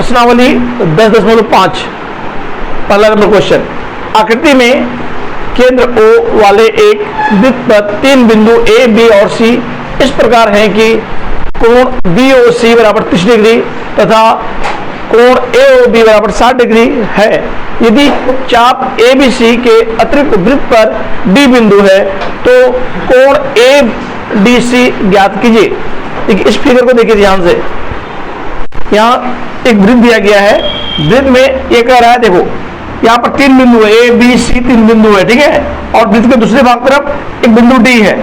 प्रश्नावली 10.5 पहला number question. आकृति में केंद्र O वाले एक वृत्त पर 3 बिंदु A, B और C इस प्रकार हैं कि कोण BOC बराबर 30 डिग्री तथा कोण AOB बराबर 60 डिग्री है। यदि चाप ABC के अतिरिक्त वृत्त पर D बिंदु है तो कोण ADC ज्ञात कीजिए। देखिए इस फिगर को देखिए ध्यान से, यहाँ एक वृत्त दिया गया है। वृत्त में ये कह रहा है, देखो यहाँ पर 3 बिंदु है, A B C 3 बिंदु है, ठीक है। और वृत्त के दूसरे भाग तरफ एक बिंदु D है।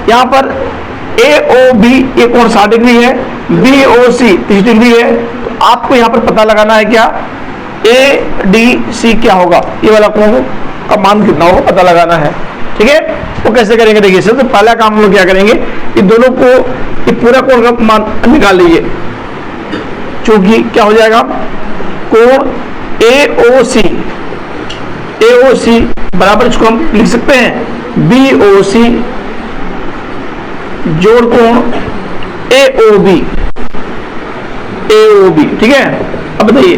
यहाँ पर AOB ये कोण 60 डिग्री है, BOC 30 डिग्री है। तो आपको यहाँ पर पता लगाना है क्या ADC क्या होगा, ये वाला कोण का मान कितना होगा पता लगाना है, ठीक है। वो कैसे करेंगे, देखिए सबसे पहला काम हम लोग क्या करेंगे, ये दोनों को ये पूरा कोण का मान निकाल लीजिए। चूंकि क्या हो जाएगा, कोण AOC बराबर इसको हम लिख सकते हैं BOC जोड़ कोण AOB, ठीक है। अब बताइए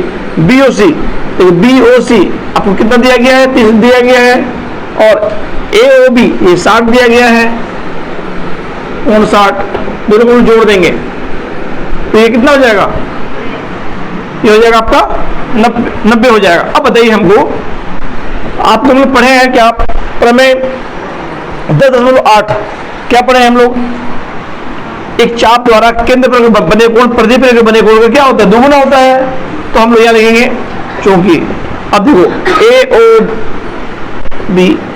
BOC, तो BOC आपको कितना दिया गया है, 30 दिया गया है, और AOB ये 60 दिया गया है, कोण 60, दोनों को जोड़ देंगे तो ये कितना हो जाएगा, ये हो जाएगा आपका 90 हो जाएगा। अब बताइए हमको, आप लोग पढ़े हैं क्या प्रमेय 10.8 क्या पढ़े हैं हम लोग, एक चाप द्वारा केंद्र पर बने कोण परिधि पर बने कोण का क्या होता है, दोगुना होता है। तो हम लोग यहाँ लिखेंगे चूंकि, अब देखो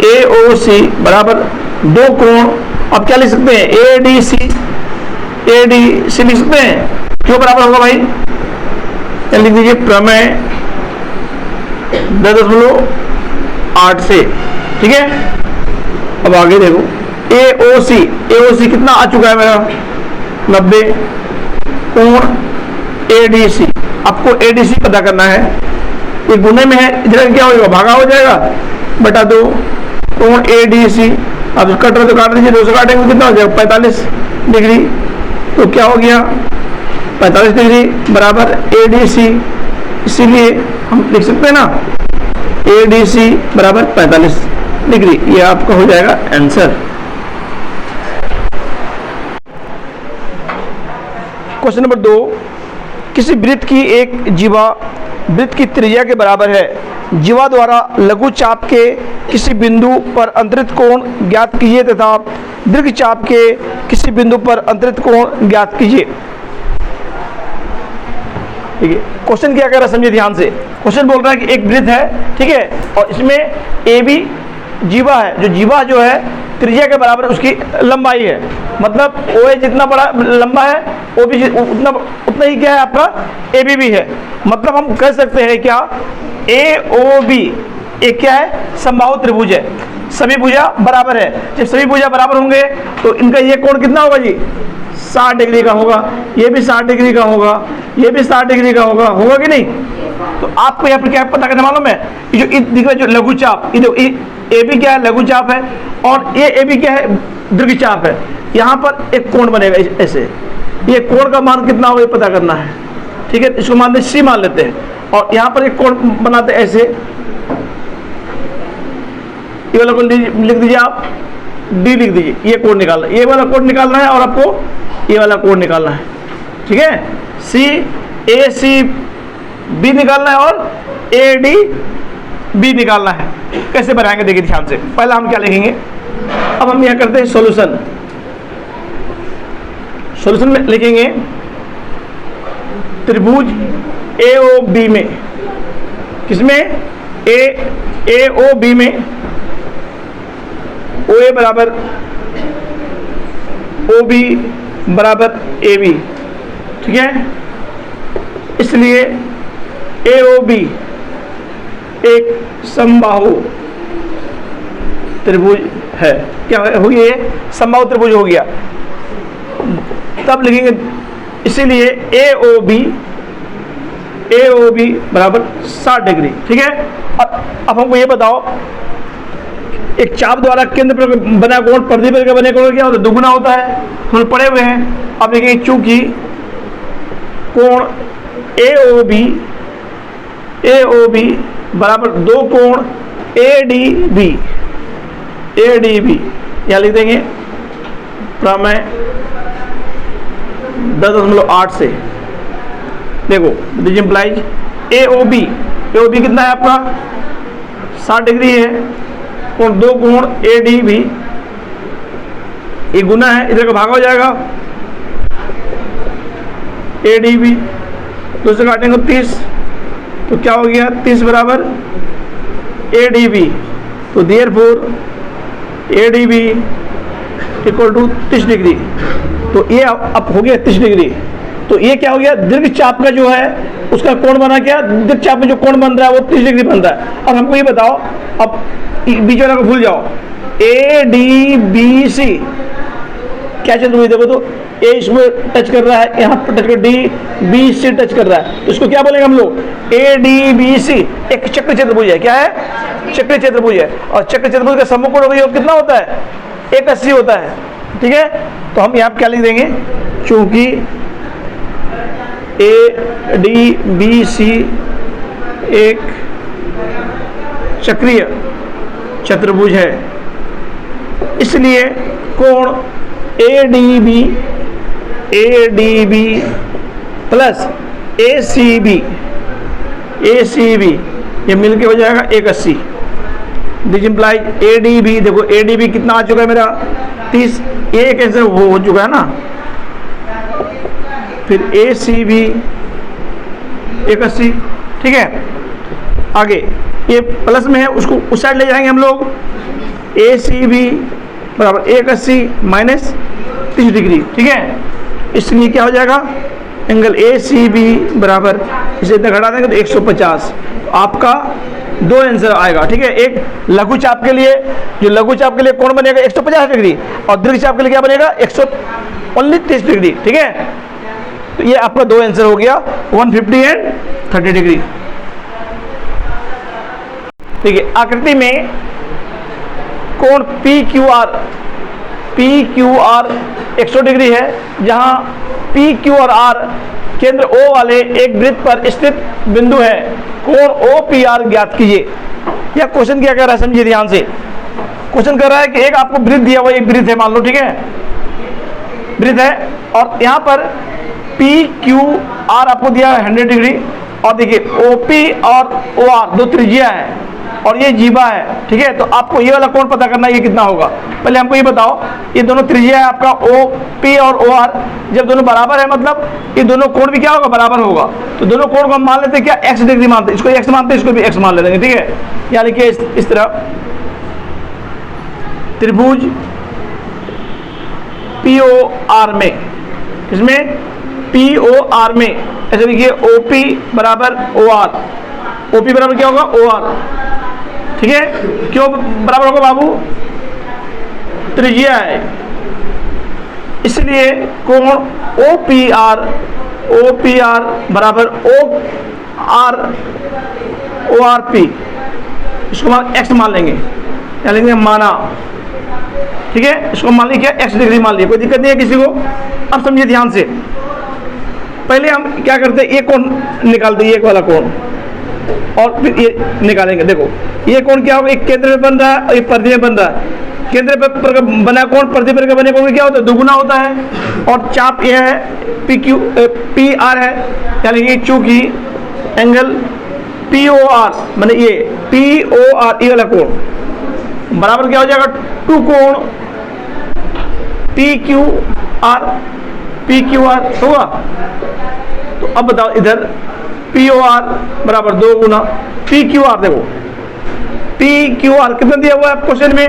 AOC बराबर 2 कोण, अब क्या लिख सकते हैं ADC लिख सकते हैं, क्यों बराबर होगा भाई, लिख दीजिए प्रमेय 10.8 से, ठीक है। अब आगे देखो AOC कितना आ चुका है मेरा 90, कोण ADC, आपको ADC पता करना है, ये गुणे में है, इधर क्या होगा भागा हो जाएगा बटा 2, कोण ADC, अब कट रहे तो काट दीजिए, 2 से काटेंगे कितना हो जाएगा 45 डिग्री, तो क्या हो गया 45 डिग्री बराबर ADC, इसीलिए हम लिख सकते हैं ना ADC बराबर 45 डिग्री, ये आपका हो जाएगा आंसर। क्वेश्चन नंबर 2, किसी वृत्त की एक जीवा वृत्त की त्रिज्या के बराबर है। जीवा द्वारा लघु चाप के किसी बिंदु पर अंतरित कोण ज्ञात कीजिए तथा दीर्घ चाप के किसी बिंदु पर अंतरित कोण ज्ञात कीजिए। ठीक है, क्वेश्चन क्या कर रहा है समझिए ध्यान से। क्वेश्चन बोल रहा है कि एक वृत्त है, ठीक है, और इसमें AB जीवा है, जो जीवा जो है त्रिज्या के बराबर उसकी लंबाई है, मतलब OA जितना बड़ा लंबा है OB उतना ही क्या है आपका AB भी है। मतलब हम कह सकते हैं क्या AOB एक क्या है समबाहु त्रिभुज है, सभी भुजा बराबर है। जब सभी भुजा बराबर होंगे तो इनका ये कोण कितना होगा जी 60 डिग्री का होगा, ये भी 60 डिग्री का होगा, ये भी 60 डिग्री का होगा कि नहीं। तो आपको यहाँ पर क्या पता करना मालूम है, जो जो लघु चाप, AB क्या है लघु चाप है, और ये AB क्या है दीर्घ चाप है। यहाँ पर एक कोण बनेगा ऐसे, ये कोण का मान कितना होगा ये पता करना है, ठीक है। इसको मान C मान लेते हैं, और यहाँ पर एक कोण बनाते हैं ऐसे, ये वाला कोण लिख दीजिए आप D लिख दीजिए, ये कोण निकालना, ये वाला कोण निकालना है और आपको ये वाला कोण निकालना है, ठीक है। CACB निकालना है और ADB निकालना है। कैसे बनाएंगे देखिए ध्यान से। पहला हम क्या लिखेंगे, अब हम यहाँ करते हैं सॉल्यूशन। सॉल्यूशन में लिखेंगे त्रिभुज AOB में, किसमें AOB में OA बराबर OB बराबर AB, ठीक है। इसलिए AOB एक समबाहु त्रिभुज है, क्या हो गया ये समबाहु त्रिभुज हो गया। तब लिखेंगे इसीलिए AOB बराबर 60 डिग्री, ठीक है। अब हमको ये बताओ, एक चाप द्वारा केंद्र पर बना कोण परिधि पर बने कोण क्या होता है दुगुना होता है, हम पढ़े हुए हैं। अब लिखेंगे चूंकि कोण AOB बराबर दो कोण ADB यहाँ लिख देंगे प्रमेय 10.8 से। देखो दिस इंप्लाइज AOB कितना है आपका 60 डिग्री है और दो कोण ADB ये गुना है, इधर का भागा हो जाएगा ADB, दूसरे काटेंगे 30 तो क्या हो गया 30 बराबर ADB, तो therefore ADB equal to 30 degree. तो ये अब हो गया 30 डिग्री। तो ये क्या हो गया दीर्घ चाप का जो है उसका कोण बना क्या, दीर्घ चाप में जो कोण बन रहा है वो 30 डिग्री बन रहा है। अब हमको ये बताओ, अब बीच वाला को भूल जाओ, ADBC क्या चल रही है, देखो तो A इसमें टच कर रहा है, यहाँ पर टच कर DBC टच कर रहा है, इसको क्या बोलेंगे हम लोग ADBC एक चक्र चतुर्भुज है। क्या है चक्र चतुर्भुज है, और चक्र चतुर्भुज का समकोण योग कितना होता है 180 होता है। ठीक है, तो हम यहाँ क्या लिख देंगे, चूंकि ADBC एक चक्रीय चतुर्भुज है, इसलिए कोण ADB प्लस ACB ये मिलके हो जाएगा 180। दिस इंप्लाइज ADB, देखो ADB कितना आ चुका है मेरा 30, ये कैंसिल हो चुका है ना, फिर ACB 180। ठीक है, आगे ये प्लस में है उसको उस साइड ले जाएंगे हम लोग, ACB बराबर 180 माइनस 30 डिग्री। ठीक है, इसलिए क्या हो जाएगा एंगल ACB बराबर, इसे इतना घटा देंगे तो 150। तो आपका दो आंसर आएगा। ठीक है, एक लघु चाप के लिए, जो लघु चाप के लिए कोण बनेगा 150 डिग्री, और दीर्घ चाप के लिए क्या बनेगा 130 डिग्री। ठीक है, तो ये आपका दो आंसर हो गया 150 एंड 30 डिग्री। ठीक है, आकृति में कोण PQR 100 डिग्री है, जहां PQ और R केंद्र O वाले एक वृत्त पर स्थित बिंदु है। कोण OPR ज्ञात कीजिए। यह क्वेश्चन क्या कर रहा है समझिए ध्यान से। क्वेश्चन कर रहा है कि एक आपको वृत्त दिया हुआ, एक वृत्त है मान लो, ठीक है वृत्त है, और यहाँ पर PQR आपको दिया है 100 डिग्री, और देखिए OP और OR दो त्रिज्या है और ये जीवा है। ठीक है, तो आपको ये वाला कोण पता करना है, ये कितना होगा। पहले हमको ये बताओ, ये दोनों त्रिज्या है आपका OP और OR, जब दोनों बराबर है मतलब ये दोनों कोण भी क्या होगा बराबर होगा। तो दोनों कोण को हम मान लेते हैं क्या x डिग्री मानते हैं, इसको x मानते हैं, इसको भी x मान ले लेंगे। ठीक है, यानी कि इस तरह त्रिभुज POR में, इसमें POR में ऐसे देखिए OP बराबर OR, OP बराबर क्या होगा OR। ठीक है, क्यों बराबर होगा बाबू, त्रिज्या है, इसलिए कोण OPR बराबर ORP, इसको x मान लेंगे, क्या लेंगे माना। ठीक है, इसको मान लीजिए x डिग्री मान लिया, कोई दिक्कत नहीं है किसी को। अब समझिए ध्यान से, पहले हम क्या करते हैं, ये कोण निकालते हैं, एक वाला कोण, और फिर ये निकालेंगे। देखो ये कोण क्या होगा, एक केंद्र में बन रहा है और एक परिधि में बन रहा है। केंद्र पर बना कोण परिधि पर बने कोण क्या होता है, दुगुना होता है, और चाप ये है PR है, यानी कि चूंकि एंगल POR माने ये POR ये वाला कोण बराबर क्या हो जाएगा 2 कोण PQR होगा। तो अब बताओ इधर POR बराबर 2 गुना PQR, देखो PQR कितना दिया हुआ है क्वेश्चन में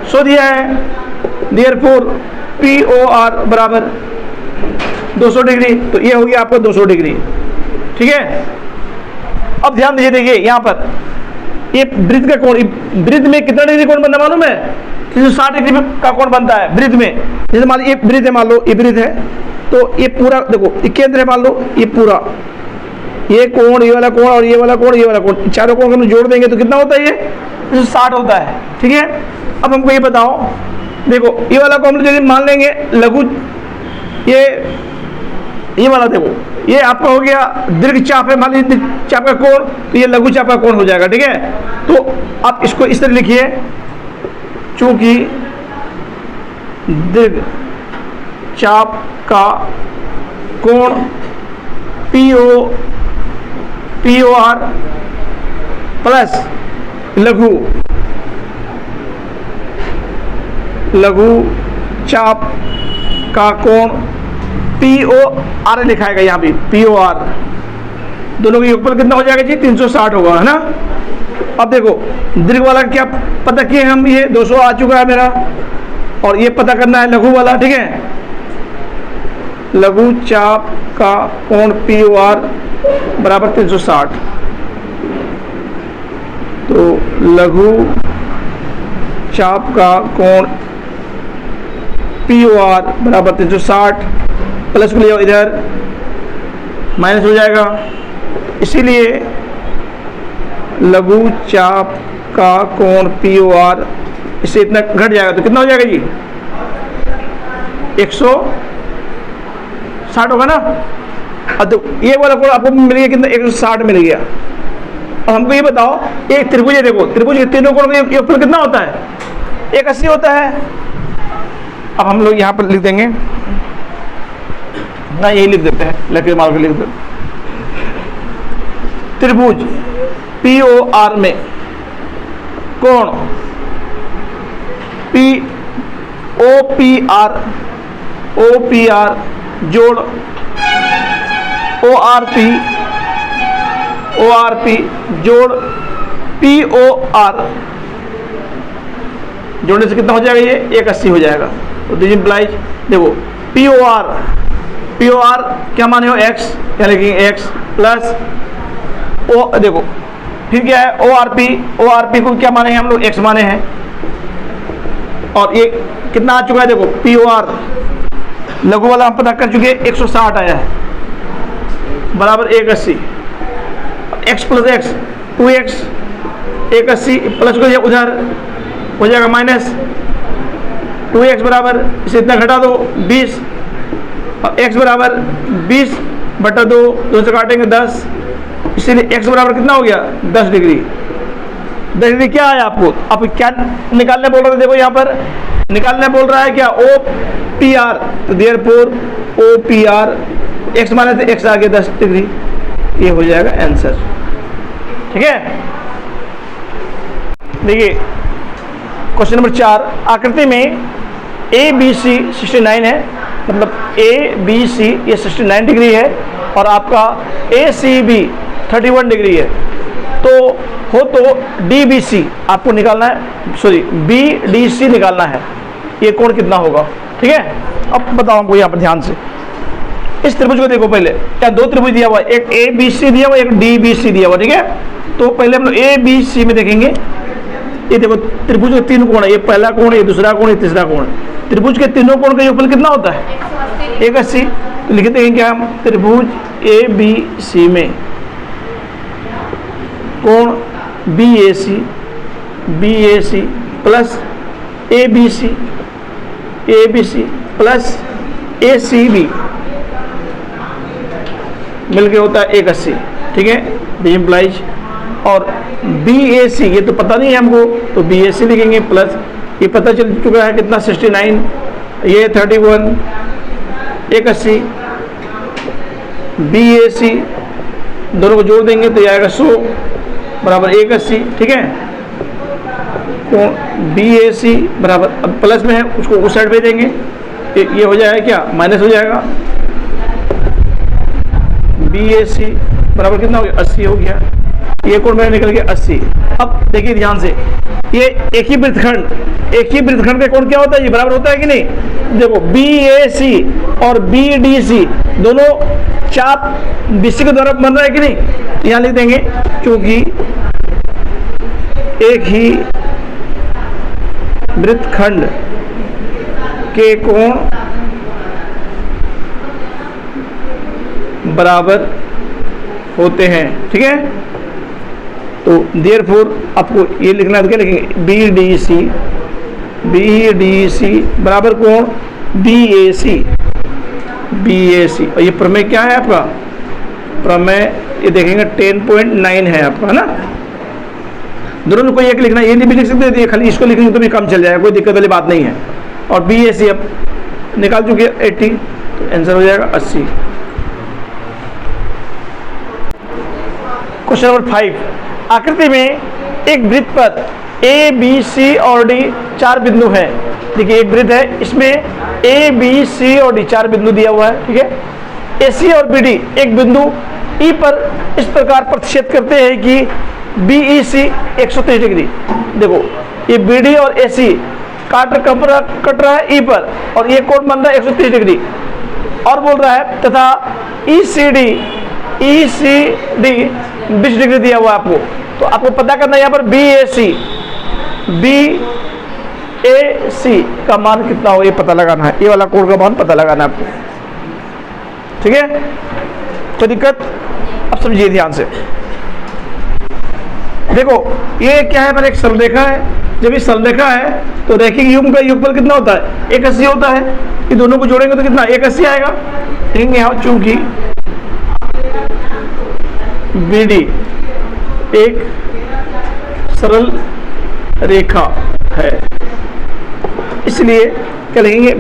100 दिया है, देयरफॉर POR बराबर 200 डिग्री, तो ये हो गया आपका 200 डिग्री। ठीक है, अब ध्यान दीजिए, देखिए यहाँ पर ये वृत्त का कोण, वृत्त में कितना डिग्री कोण बनता है मालूम है, 360 डिग्री का कोण बनता है वृत्त में। जैसे मान लो ये वृत्त है, मान लो ये वृत्त है, तो ये पूरा देखो ये केंद्र है, मान लो ये पूरा ये कोण, ये वाला कोण और ये वाला कोण, ये वाला कोण, चारों कोण हम जोड़ देंगे तो कितना होता है, ये 60 होता है। ठीक है, अब हमको ये बताओ, देखो ये वाला कोण यदि मान लेंगे लघु, ये ये वाला देखो, ये आपका हो गया दीर्घ चाप है, मान लीजिए चाप का कोण, तो ये लघु चाप का कोण हो जाएगा। ठीक है, तो आप इसको इस तरह लिखिए, चूंकि दीर्घ चाप का कोण POR प्लस लघु चाप का कोण POR लिखाएगा यहाँ भी, POR, दोनों का योगफल कितना हो जाएगा जी? 360 होगा, है ना। अब देखो दीर्घ वाला क्या पता किए हम, ये 200 आ चुका है मेरा, और ये पता करना है लघु वाला। ठीक है, लघु चाप का कोण POR बराबर 360, तो लघु चाप का कोण POR बराबर 360, प्लस को ले जाओ इधर, माइनस हो जाएगा, इसीलिए लघु चाप का कोण POR इससे इतना घट जाएगा, तो कितना हो जाएगा जी? 160 होगा ना। अब तो ये वाला कोण आपको मिल गया कितना? 160 मिल गया। अब हमको ये बताओ, एक त्रिभुज है, देखो त्रिभुज के तीनों कोण का योगफल कितना होता है? 180 होता है। अब हम लोग यहाँ पर लिख देंगे ना, यही लिख देते हैं, लकीर मार के लिख देते। त्रिभुज POR में कोण OPR जोड़ ORP जोड़ POR जोड़ने से कितना हो जाएगा? ये 180 हो जाएगा। तो दिस इम्प्लाइज, देखो POR क्या माने हो? x, क्या लिखेंगे? x प्लस ओ, देखो फिर क्या है? ORP को क्या माने हैं हम लोग? x माने हैं, और ये कितना आ चुका है? देखो POR लघु वाला हम पता कर चुके, 160 आया है, बराबर 180, x plus x 2x, 180 plus को उधर हो जाएगा माइनस, 2x बराबर इसे इतना घटा दो 20, और x बराबर 20 बटा 2, 2 से काटेंगे 10, इसीलिए x बराबर कितना हो गया? 10 डिग्री। 10 डिग्री क्या है आपको? आप क्या निकालने बोल रहे थे? देखो यहाँ पर निकालने बोल रहा है क्या? OPR, तो देयरफॉर OPR x माने थे, x आ गया 10 डिग्री, ये हो जाएगा आंसर। ठीक है, देखिए क्वेश्चन नंबर 4, आकृति में ABC 69 है, मतलब ABC ये 69 डिग्री है, और आपका ACB 31 डिग्री है, तो DBC आपको निकालना है, सॉरी BDC निकालना है, ये कोण कितना होगा। ठीक है, अब बताओ हमको यहाँ पर ध्यान से, इस त्रिभुज को देखो पहले, क्या दो त्रिभुज दिया हुआ, एक ABC दिया हुआ, एक DBC दिया हुआ। ठीक है, तो पहले हम लोग ABC में देखेंगे। ये देखो त्रिभुज के 3 कोण है, ये पहला कोण, ये दूसरा कोण, ये तीसरा कोण। त्रिभुज के तीनों कोण का योगफल कितना होता है? 180। तो लिख देंगे क्या हम? त्रिभुज ABC में कोण BAC plus ABC plus ACB मिलके होता है 180। ठीक है, दी इम्प्लाइज, और BAC ये तो पता नहीं है हमको, तो BAC लिखेंगे, प्लस ये पता चल चुका है कितना? 69, ये 31, 180, BAC दोनों को जोड़ देंगे तो ये आएगा 100 बराबर 180। ठीक है, तो BAC बराबर, अब प्लस में है उसको उस साइड भेजेंगे, ये हो जाएगा क्या? माइनस हो जाएगा। BAC बराबर कितना हो गया? 80 हो गया, ये कोण मेरा निकल गया 80। अब देखिए ध्यान से, ये एक ही वृत्तखंड का कोण क्या होता है? ये बराबर होता है कि नहीं? देखो BAC और BDC दोनों चाप BC के द्वारा बन रहा है कि नहीं? यहाँ लिख देंगे, क्योंकि एक ही वृत्तखंड के कोण बराबर होते हैं। ठीक है, तो देयरफॉर आपको ये लिखना है, क्या लिखेंगे? BDC बराबर कोण BAC, BAC। और ये प्रमेय क्या है आपका? प्रमेय ये देखेंगे 10.9 है आपका, है ना। दोनों में कोई एक लिखना, ये नहीं भी लिख सकते, खाली इसको लिखेंगे तो भी काम चल जाएगा, कोई दिक्कत वाली बात नहीं है। और BAC अब निकाल चुके 80, तो आंसर हो जाएगा 80। क्वेश्चन नंबर 5, आकृति में एक वृत्त पर A, B, C और D 4 बिंदु हैं। देखिए एक वृत्त है, इसमें A, B, C और D 4 बिंदु दिया हुआ है, ठीक है। AC और BD एक बिंदु E पर इस प्रकार प्रतिच्छेद करते हैं कि BEC 130 डिग्री। देखो ये BD और AC कट रहा है E पर, और ये कोण बन रहा है 130 डिग्री। और बोल रहा है तथा ECD 20 डिग्री दिया हुआ है आपको। तो आपको पता करना है यहाँ पर BAC का मान कितना हो, ये पता लगाना है, ये वाला कोण का मान पता लगाना है आपको, ठीक है। कोई दिक्कत? अब समझिए ध्यान से। देखो ये क्या है, मैंने एक सरलरेखा है। जब ये सरलरेखा है तो रैखिक युग्म का योगफल कितना होता है? 180 होता है। ये दोनों को जोड़ेंगे तो कितना? 180 आएगा। देखेंगे यहाँ, चूंकि BD एक सरल रेखा है, इसलिए क्या लिखेंगे?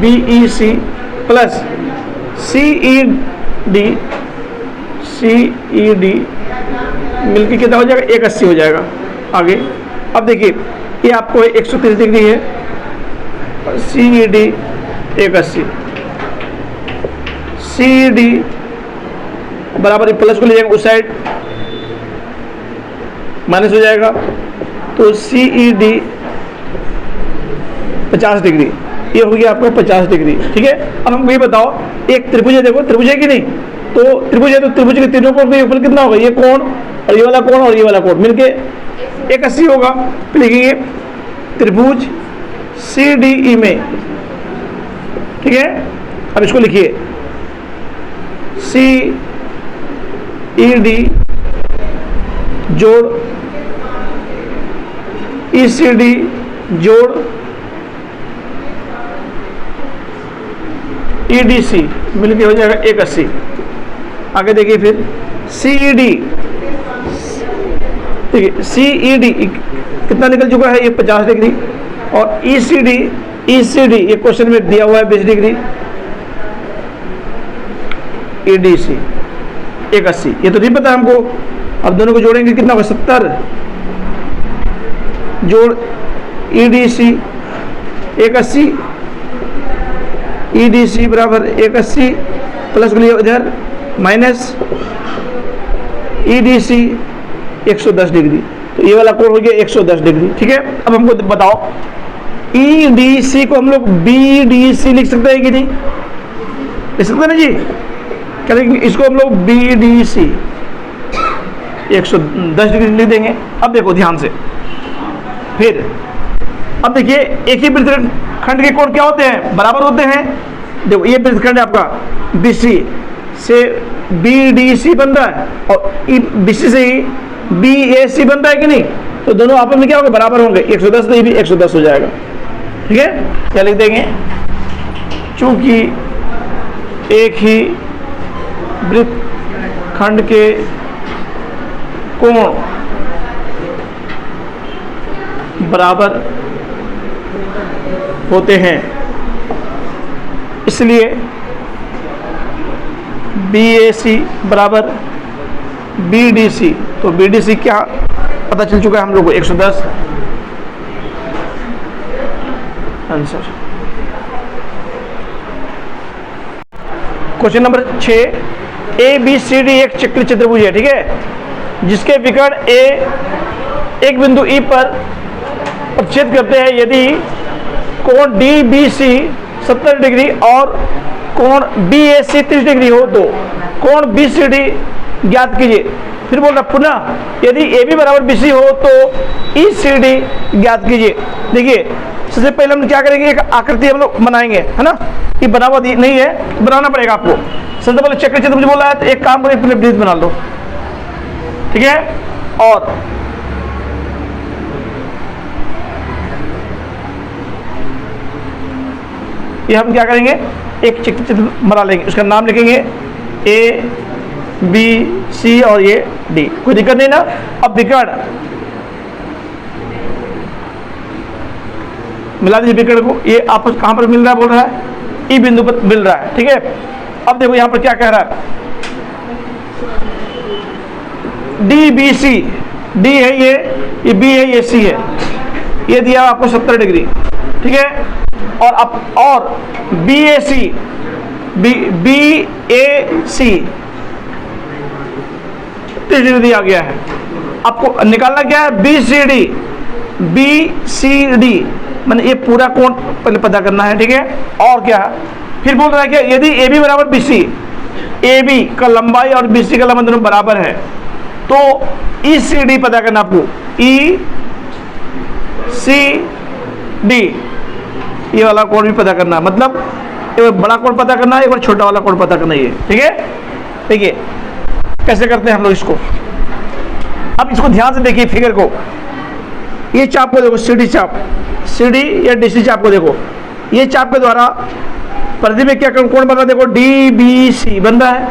BEC प्लस CED मिलकर कितना हो जाएगा? 180 हो जाएगा। आगे अब देखिए, ये आपको 130 डिग्री है, CED 180, CED बराबर प्लस को ले जाएंगे उस साइड, माइनस हो जाएगा, तो CED 50 डिग्री, ये हो गया आपको 50 डिग्री, ठीक है। अब हमको ये बताओ, एक त्रिभुज है, देखो त्रिभुज है कि नहीं? तो त्रिभुज है, तो त्रिभुज के तीनों कोण का योगफल कितना होगा? ये कोण और ये वाला कोण और ये वाला कोण मिलके 180 होगा। फिर लिखिए त्रिभुज CDE में, ठीक है। अब इसको लिखिए CED जोड़ ECD जोड़ EDC मिलके हो जाएगा 180। आगे देखिए फिर CED, देखिए CED कितना निकल चुका है? ये 50 डिग्री। और ECD ये क्वेश्चन में दिया हुआ है 20 डिग्री। EDC 180, ये तो नहीं पता हमको। अब दोनों को जोड़ेंगे कितना होगा? 70 जोड़ EDC 180, EDC बराबर 180 प्लस को लिए इधर माइनस EDC 110 डिग्री। तो ये वाला कोण हो गया 110 डिग्री, ठीक है। अब हमको बताओ, EDC को हम लोग BDC लिख सकते हैं कि नहीं? लिख सकते हैं ना जी? क्या लिखेंगे? इसको हम लोग BDC 110 डिग्री लिख देंगे। अब देखो ध्यान से, फिर अब देखिए एक ही वृत्तखंड के कोण क्या होते हैं? बराबर होते हैं। देखो ये वृत्तखंड है आपका, BC से BDC बन रहा है और BC से ही BAC बन रहा है कि नहीं? तो दोनों आपस में क्या होंगे? बराबर होंगे। 110 तो ये भी 110 हो जाएगा, ठीक है। क्या लिख देंगे? चूंकि एक ही वृत्तखंड के कोण बराबर होते हैं, इसलिए BAC बराबर BDC। तो BDC क्या पता चल चुका है हम लोग को? 110 आंसर। क्वेश्चन नंबर 6, ABCD एक चक्रीय चतुर्भुज है, ठीक है, जिसके विकर्ण A एक बिंदु E पर प्रतिच्छेद करते हैं। यदि कोण DBC 70 डिग्री और कोण BAC 30 डिग्री हो तो कोण BCD ज्ञात कीजिए। फिर बोल रहा पुनः, यदि AB बराबर BC हो तो ECD ज्ञात कीजिए। देखिए सबसे पहले हम क्या करेंगे? एक आकृति हम लोग बनाएंगे, है ना। ये बना हुआ नहीं है, बनाना पड़ेगा आपको। सबसे पहले चक्र चतुर्भुज बोला है तो एक काम करें, पहले वृत्त बना लो, ठीक है। और ये हम क्या करेंगे, एक चित्र बना लेंगे, उसका नाम लिखेंगे ए बी सी और ये डी। कोई दिक्कत नहीं ना। अब विकर्ण मिला दीजिए विकर्ण को। ये आपस कहां पर मिल रहा है, बोल रहा है ई बिंदु पर मिल रहा है, ठीक है। अब देखो यहां पर क्या कह रहा है, डी बी सी, डी है ये बी है, ये सी है, ये दिया आपको 70 डिग्री, ठीक है। और अब और B A C, B A C 30 degree दिया गया है। आपको निकालना क्या है, B C D, B C D, मैंने ये पूरा कोण पहले पता करना है, ठीक है। और क्या फिर बोल रहा है क्या, यदि ए बी बराबर बी सी, ए बी का लंबाई और बी सी का लंबाई दोनों बराबर है तो ई सी डी पता करना आपको, ई सी डी, ये वाला कोण भी पता करना, मतलब एक बार बड़ा कोण पता करना है, एक बार छोटा वाला कोण पता करना है, ठीक है। देखिए कैसे करते हैं हम लोग इसको। अब इसको ध्यान से देखिए फिगर को, ये चाप को देखो, सीडी चाप, सीडी या डीसी चाप को देखो, ये चाप के द्वारा परिधि में क्या कोण बन रहा है, देखो डी बी सी बन रहा है,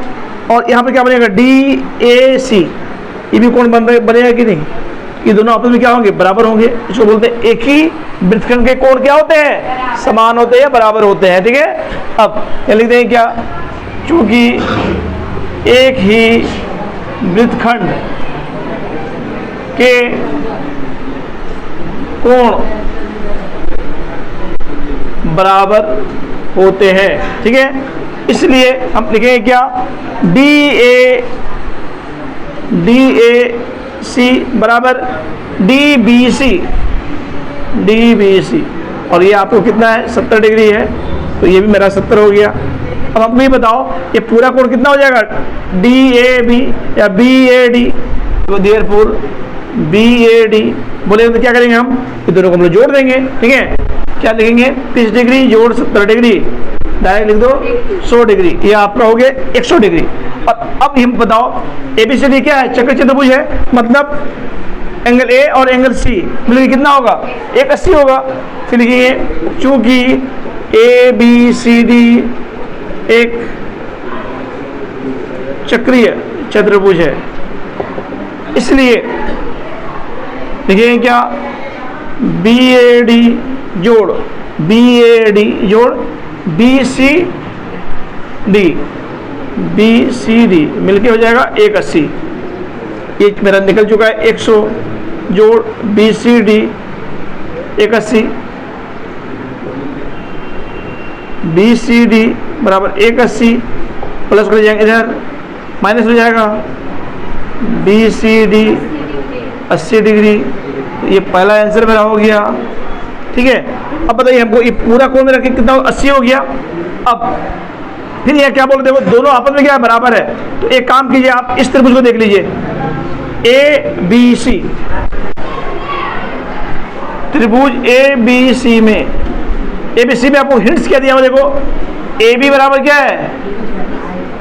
और यहाँ पे क्या बनेगा, डी ए सी, ये भी कोण बनेगा कि नहीं, ये दोनों आपस में क्या होंगे, बराबर होंगे। इसको बोलते हैं एक ही वृत्तखंड के कोण क्या होते हैं, समान होते हैं, बराबर होते हैं, ठीक है। अब क्या लिखते हैं, क्या, चूंकि एक ही वृत्तखंड के कोण बराबर होते हैं, ठीक है, इसलिए हम लिखेंगे क्या, डी ए सी बराबर डी बी सी, और ये आपको कितना है, 70 डिग्री है, तो ये भी मेरा 70 हो गया। अब हमको ये बताओ ये पूरा कोण कितना हो जाएगा, डी ए बी या बी ए डी, तो देयरफॉर बी ए डी बोलेंगे तो क्या करेंगे हम, ये दोनों को हम लोग जोड़ देंगे, ठीक है। क्या लिखेंगे, 30 डिग्री जोड़ 70 डिग्री, डायरेक्ट लिख दो 100 डिग्री, ये आपका हो गया 100 डिग्री। और अब हम बताओ एबीसीडी क्या है, चक्र चतुर्भुज है, मतलब एंगल ए और एंगल सी मिलकर कितना होगा, 180 होगा। फिर लिखिए चूंकि ए बी सी डी एक चक्रीय चतुर्भुज है, इसलिए लिखिए क्या, बी ए डी जोड़ बी सी डी मिलके हो जाएगा 180, ये मेरा निकल चुका है 100 जोड़ B C D 180, B C D बराबर 180 प्लस कर जाएंगे, इधर माइनस हो जाएगा, बी सी डी 80 डिग्री, ये पहला आंसर मेरा हो गया, ठीक है। अब बताइए हमको ये पूरा कोण में रखें कितना, 80 हो गया। अब फिर ये क्या बोल, देखो दोनों आपस में क्या है, बराबर है, तो एक काम कीजिए आप इस त्रिभुज को देख लीजिए, ए बी सी, त्रिभुज ए बी सी में आपको हिंट्स क्या दिया हुआ, देखो ए बी बराबर क्या है,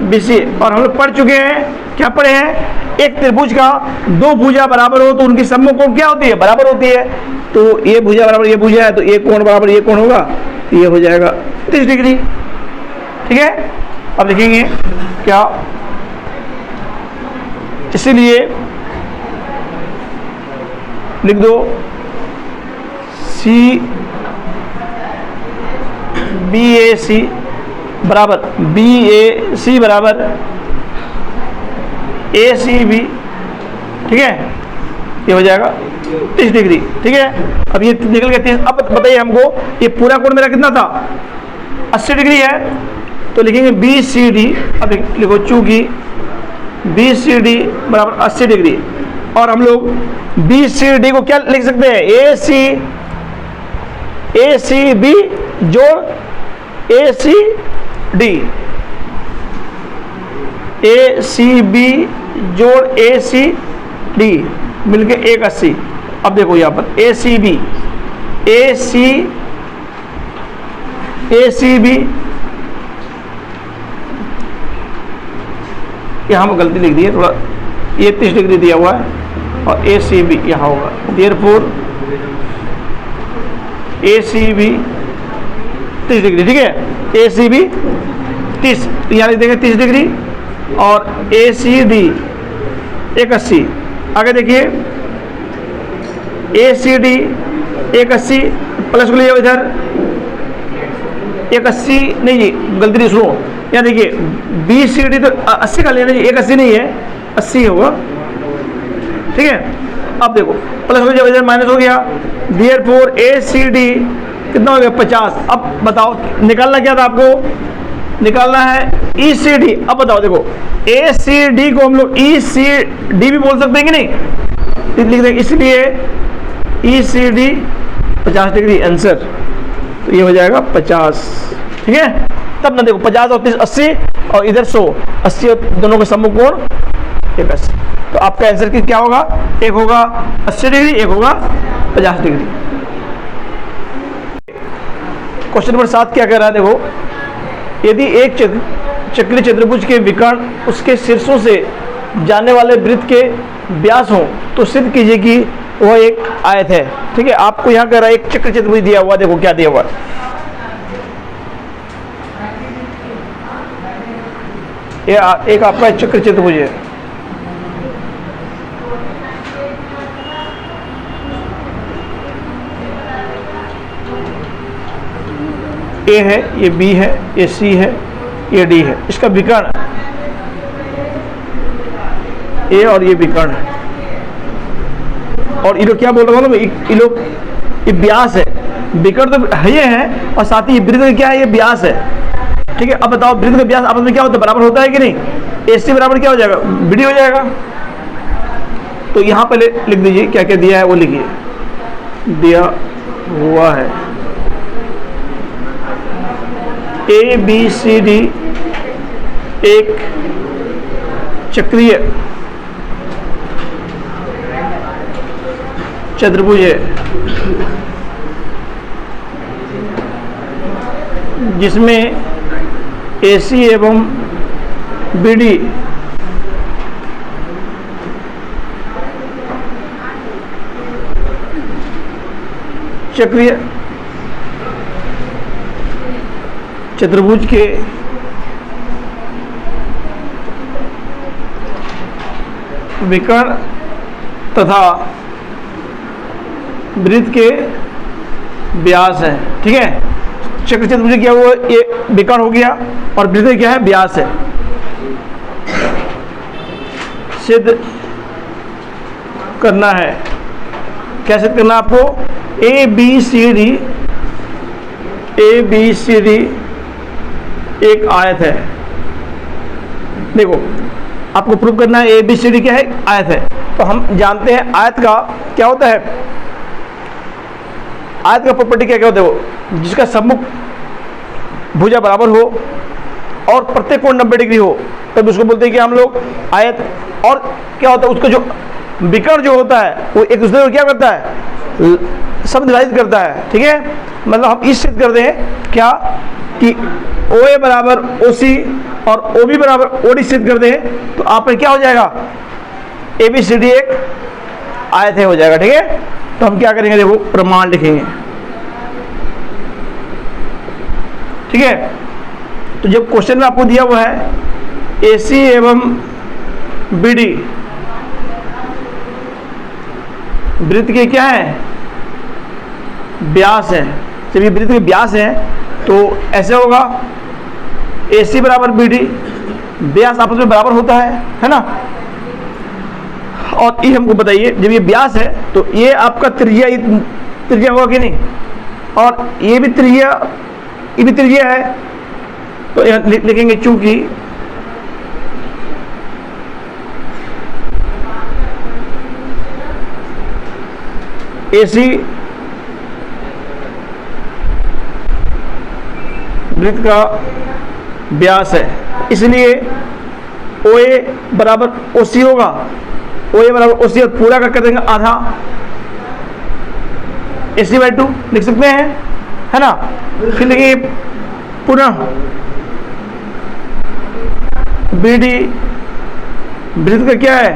बी सी, और हम लोग पढ़ चुके हैं, क्या पढ़े हैं, एक त्रिभुज का दो भुजा बराबर हो तो उनकी समूह कोण क्या होती है, बराबर होती है। तो ये भुजा बराबर ये भुजा है, तो ये कोण बराबर ये कोण होगा, तो ये हो जाएगा 30 डिग्री, ठीक है। अब लिखेंगे क्या, इसीलिए लिख दो सी बी ए सी बराबर ए सी बी, ठीक है, ये हो जाएगा 30 डिग्री, ठीक है। अब ये निकल गया 30। अब बताइए हमको ये पूरा कोण मेरा कितना था, 80 डिग्री है, तो लिखेंगे बी सी डी, अब लिखो चूंकि बी सी डी बराबर 80 डिग्री, और हम लोग बी सी डी को क्या लिख सकते हैं, ए सी बी जोड़ ए सी डी, ए सी बी जोड़ ए सी डी मिलके 180। अब देखो यहाँ पर ए सी बी यहाँ पर गलती लिख दी है थोड़ा, ये 30 डिग्री दिया हुआ है और ए सी बी यहाँ होगा, देयरफॉर ए सी बी 30 डिग्री, ठीक है। ए सी बी 30, तो यहाँ लिख देंगे 30 डिग्री, और ए सी डी 180। आगे देखिए ए सी डी 180 प्लस को ले जाओ इधर 180, नहीं जी गलती नहीं, सुनो यहाँ देखिए बी सी डी तो 80 का लेना जी, 180 नहीं है 80 होगा, ठीक है। अब देखो प्लस हो जाए माइनस हो गया, देयरफॉर ए सी डी कितना हो गया 50। अब बताओ निकालना क्या था आपको, निकालना है ई सी डी। अब बताओ देखो ए सी डी को हम लोग ई सी डी भी बोल सकते हैं कि नहीं, लिख देंगे, इसलिए ई सी डी 50 डिग्री आंसर, तो ये हो जाएगा 50, ठीक है। तब ना देखो 50 और 30 80, और इधर 100 80, और दोनों का सम्मुख कोण 180, तो आपका आंसर क्या होगा, एक होगा 80 डिग्री, एक होगा 50 डिग्री। क्वेश्चन नंबर 7 क्या कह रहा है, देखो यदि एक चक्रीय चतुर्भुज के विकर्ण उसके शीर्षों से जाने वाले वृत्त के व्यास हो तो सिद्ध कीजिए कि वह एक आयत है, ठीक है। आपको यहाँ कह रहा है एक चक्रीय चतुर्भुज दिया हुआ, देखो क्या दिया हुआ है, ये एक आपका चक्रीय चतुर्भुज है, ए है, ये बी है, ये सी है, ये डी है, इसका विकर्ण ए और ये विकर्ण है, और ये लोग क्या बोल रहा हूँ ना, ये लोग ये व्यास है, विकर्ण तो है ये है, और साथ ही वृत्त क्या है, ये व्यास है, ठीक है। अब बताओ वृत्त का व्यास आपस में क्या होता है, बराबर होता है कि नहीं, ए सी बराबर क्या हो जाएगा, बी डी हो जाएगा। तो यहाँ पहले लिख दीजिए क्या क्या दिया है वो लिखिए, दिया हुआ है ए बी सी डी एक चक्रीय चतुर्भुज है जिसमें AC एवं BD चक्रीय चतुर्भुज के विकर्ण तथा वृत्त के व्यास है, ठीक है। चक्र चतुर्भुज क्या हुआ, ये विकर्ण हो गया, और वृत्त क्या है, व्यास है। सिद्ध करना है, क्या सिद्ध करना है आपको, ए बी सी डी एक आयत है। देखो आपको प्रूव करना है ए बी सी डी क्या है, आयत है। तो हम जानते हैं आयत का क्या होता है, आयत का प्रॉपर्टी क्या क्या होता है, वो जिसका सम्मुख भुजा बराबर हो और प्रत्येक कोण 90 डिग्री हो, तब उसको बोलते हैं कि हम लोग आयत। और क्या होता है, उसका जो विकर्ण जो होता है वो एक दूसरे को क्या करता है, समविभाजित करता है, ठीक है। मतलब हम इस सिद्ध करते हैं क्या कि OA बराबर OC और OB बराबर OD सिद्ध करते हैं, तो आप क्या हो जाएगा, ABCD एक आयत है हो जाएगा, ठीक है। तो हम क्या करेंगे, देखो प्रमाण लिखेंगे, ठीक है। तो जब क्वेश्चन में आपको दिया हुआ है AC एवं BD वृत्त के क्या है, व्यास है, जब ये वृत्त के व्यास है तो ऐसे होगा AC बराबर BD, व्यास आपस में बराबर होता है ना। और ये हमको बताइए जब ये व्यास है तो ये आपका त्रिज्या होगा कि नहीं, और ये भी त्रिज्या है, तो यहाँ लिखेंगे चूंकि AC वृत्त का व्यास है, इसलिए OA बराबर OC होगा, OA बराबर OC और पूरा का कर देंगे आधा, AC/2 लिख सकते हैं, है ना। फिर लिखिए पुनः BD वृत्त का क्या है,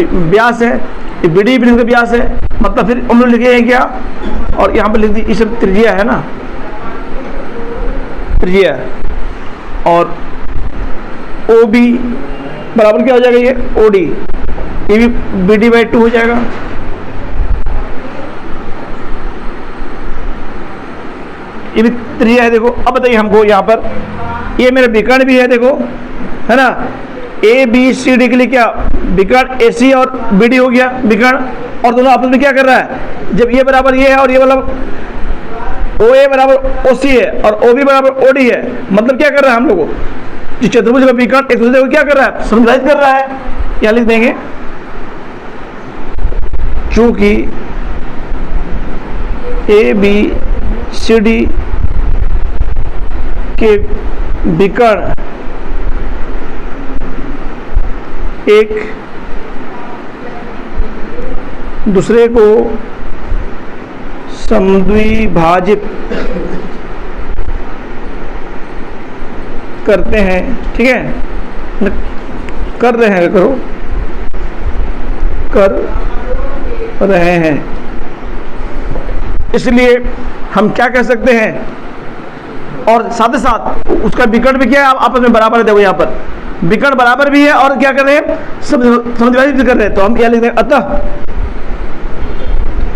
व्यास है, ये BD वृत्त का व्यास है, मतलब फिर हम लोग लिखे हैं क्या, और यहाँ पर लिख दी, ये सब त्रिज्या है ना, त्रिज्या, और ओ बी बराबर क्या हो जाएगा, ये ओ डी, ये भी बी डी बाई 2 हो जाएगा। ये भी त्रिज्या है देखो। अब बताइए हमको यहाँ पर, ये मेरा विकर्ण भी है देखो, है ना, ए बी सी डी के लिए क्या विकर्ण ए सी और बी डी हो गया विकर्ण, और दोनों आपस में क्या कर रहा है, जब ये बराबर ये है और ये मतलब ओ ए बराबर ओ सी है और ओ बी बराबर ओ डी है, मतलब क्या कर रहा है हम लोगों, जो चतुर्भुज का विकर्ण एक दूसरे को क्या कर रहा है, समविभाजित कर रहा है। क्या लिख देंगे, चूंकि ए बी सी डी के विकर्ण एक दूसरे को समद्विभाजित करते हैं, ठीक है, कर रहे हैं, करो, कर रहे हैं, इसलिए हम क्या कह सकते हैं, और साथ ही साथ उसका विकर्ण भी क्या है, आपस में बराबर है। देखो यहाँ पर विकर्ण बराबर भी है और क्या कर रहे हैं, समद्विभाजित भी कर रहे हैं। तो हम क्या लिख रहे हैं, अतः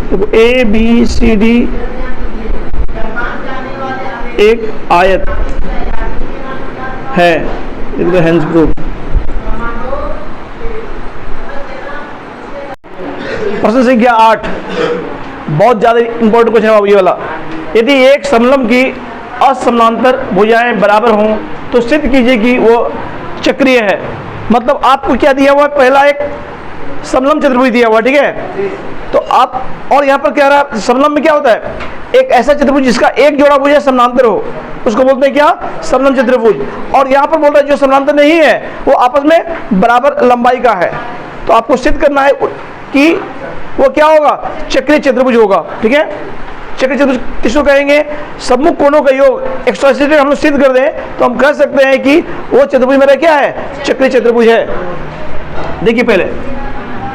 देखो ए बी सी डी एक आयत है, हेंस प्रूफ। प्रश्न संख्या 8 बहुत ज्यादा इंपॉर्टेंट क्वेश्चन है ये वाला। यदि एक समलंब की असमानांतर भुजाएं बराबर हों तो सिद्ध कीजिए कि वो चक्रीय है। मतलब आपको क्या दिया हुआ है, पहला एक समलंब चतुर्भुज दिया हुआ, ठीक है, तो आप, और यहाँ पर क्या रहा, समलंब में क्या होता है, एक ऐसा चतुर्भुज जिसका एक जोड़ा भुजा समानांतर हो, उसको बोलते हैं क्या, समलंब चतुर्भुज। और यहाँ पर बोल रहा है जो समानांतर नहीं है वो आपस में बराबर लंबाई का है। तो आपको सिद्ध करना है कि वो क्या होगा, चक्रीय चतुर्भुज होगा, ठीक है। चक्रीय चतुर्भुज किसको कहेंगे, सम्मुख कोणों का योग 180 हम लोग सिद्ध कर दें तो हम कह सकते हैं कि वो चतुर्भुज मेरा क्या है, चक्रीय चतुर्भुज है। देखिए पहले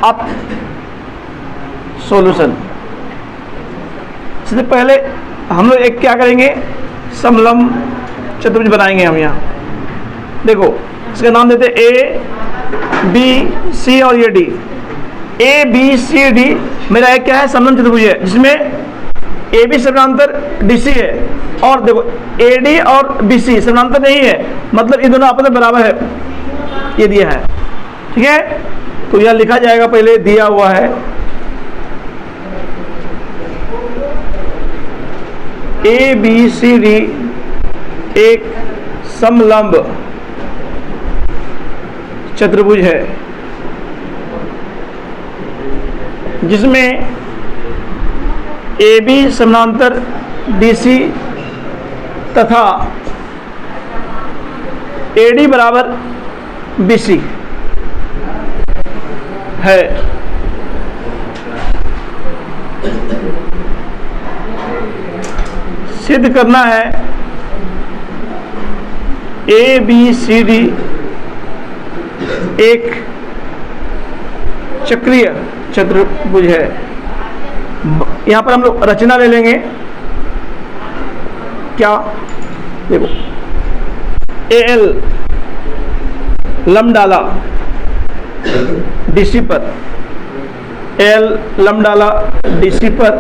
आप सॉल्यूशन, सबसे पहले हम लोग एक क्या करेंगे, समलंब चतुर्भुज बनाएंगे हम यहाँ। देखो इसका नाम देते ए बी सी और ये D. A B C D मेरा एक क्या है, समलंब चतुर्भुज है, जिसमें ए बी समानांतर डी सी है, और देखो ए डी और बी सी समानांतर नहीं है, मतलब ये दोनों आपस में बराबर है, ये दिया है, ठीक है। तो यह लिखा जाएगा, पहले दिया हुआ है ए बी सी डी एक समलंब चतुर्भुज है जिसमें ए बी समानांतर डी सी तथा ए डी बराबर बी सी है। सिद्ध करना है ए बी सी डी एक चक्रीय चतुर्भुज है। यहां पर हम लोग रचना ले लेंगे, क्या, देखो ए एल लंब डाला डीसी पर, एल लंब डाला डीसी पर,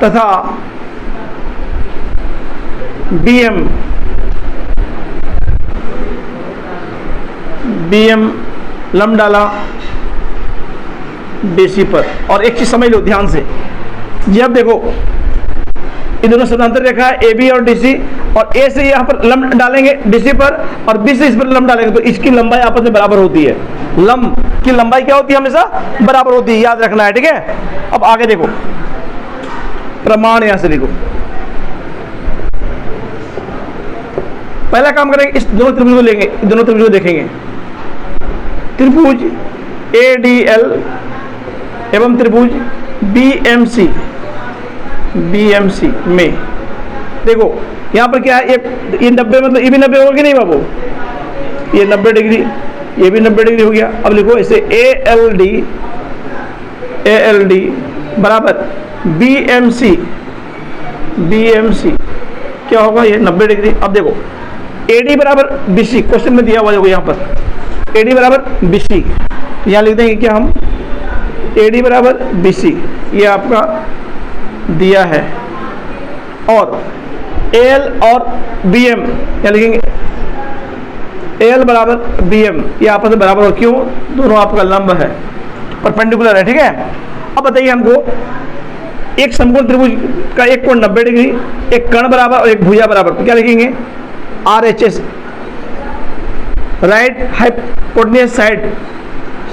तथा बीएम लंब डाला डीसी पर। और एक चीज समझ लो ध्यान से, जब देखो ये दोनों समानांतर रेखा है ए बी और डीसी, और ए से यहाँ पर लंब डालेंगे डीसी पर और बी से इस पर लंब डालेंगे, तो इसकी लंबाई आपस में बराबर होती है। लंब की लंबाई क्या होती है, हमेशा बराबर होती है, याद रखना है, ठीक है। अब आगे देखो प्रमाण, यहां से देखो पहला काम करेंगे, इस दोनों त्रिभुज को लेंगे, दोनों त्रिभुज को देखेंगे, त्रिभुज ए डी एल एवं त्रिभुज बीएमसी में देखो यहाँ पर क्या है, ये 90 मतलब ये भी 90 होगा कि नहीं बाबू, ये 90 डिग्री, ये भी 90 डिग्री हो गया। अब लिखो इसे ए एल डी बराबर बीएमसी क्या होगा ये 90 डिग्री। अब देखो AD बराबर BC क्वेश्चन में दिया हुआ देखो यहाँ पर AD बराबर BC, यहाँ लिख देंगे क्या हम AD बराबर BC, ये आपका दिया है, और AL और BM यहाँ लिखेंगे AL बराबर BM, ये आपस में बराबर हो, क्यों, दोनों आपका लंब है, परपेंडिकुलर है, ठीक है। अब बताइए हमको एक समकोण त्रिभुज का एक कोण 90 डिग्री, एक कर्ण बराबर और एक भुजा बराबर, तो क्या लिखेंगे RHS, राइट हाइपोटेन्यूज साइड,